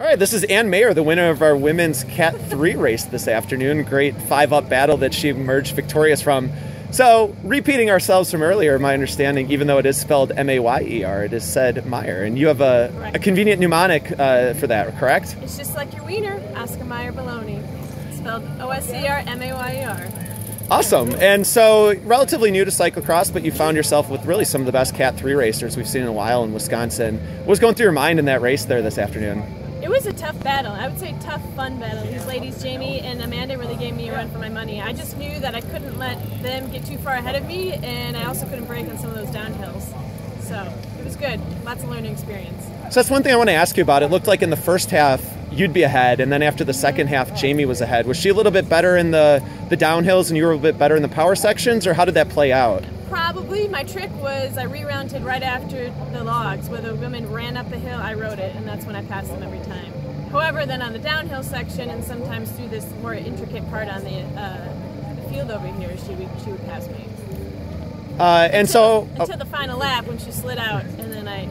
All right, this is Ann Mayer, the winner of our women's Cat 3 race this afternoon. Great 5-up battle that she emerged victorious from. So, repeating ourselves from earlier, my understanding, even though it is spelled M-A-Y-E-R, it is said Meyer. And you have a convenient mnemonic for that, correct? It's just like your wiener, Oscar Mayer Baloney. Spelled O-S-C-R-M-A-y-E-R. Awesome. And so, relatively new to cyclocross, but you found yourself with really some of the best Cat 3 racers we've seen in a while in Wisconsin. What was going through your mind in that race there this afternoon? It was a tough battle. I would say tough, fun battle. These ladies, Jamie and Amanda, really gave me a run for my money. I just knew that I couldn't let them get too far ahead of me, and I also couldn't break on some of those downhills. So it was good. Lots of learning experience. So that's one thing I want to ask you about. It looked like in the first half you'd be ahead, and then after the second half Jamie was ahead. Was she a little bit better in the downhills and you were a bit better in the power sections, or how did that play out? Probably. My trick was I rerounded right after the logs. Where the women ran up the hill, I rode it, and that's when I passed them every time. However, then on the downhill section and sometimes through this more intricate part on the field over here, she would pass me. Until the final lap when she slid out, and then I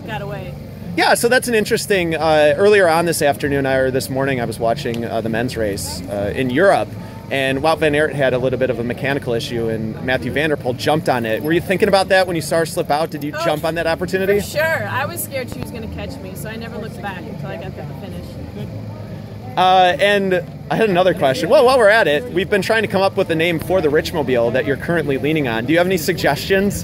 got away. Yeah, so that's an interesting, earlier on this afternoon or this morning I was watching the men's race in Europe, and Wout van Aert had a little bit of a mechanical issue, and Mathieu van der Poel jumped on it. Were you thinking about that when you saw her slip out? Did you jump on that opportunity? For sure. I was scared she was going to catch me, so I never looked back until I got to the finish. And I had another question. Well, while we're at it, we've been trying to come up with a name for the Richmobile that you're currently leaning on. Do you have any suggestions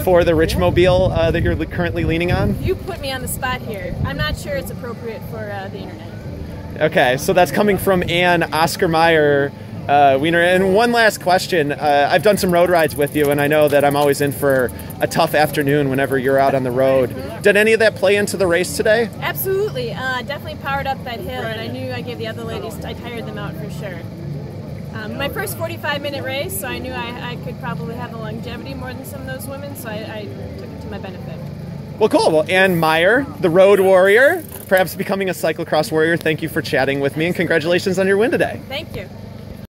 for the Richmobile that you're currently leaning on? You put me on the spot here. I'm not sure it's appropriate for the internet. Okay, so that's coming from Ann Oscar Mayer Wiener. And one last question. I've done some road rides with you, and I know that I'm always in for a tough afternoon whenever you're out on the road. Did any of that play into the race today? Absolutely. Definitely powered up that hill, and I knew I gave the other ladies, I tired them out for sure. My first 45-minute race, so I knew I could probably have the longevity more than some of those women, so I took it to my benefit. Well, cool. Well, Ann Mayer, the road warrior, perhaps becoming a cyclocross warrior, thank you for chatting with me, and congratulations on your win today. Thank you.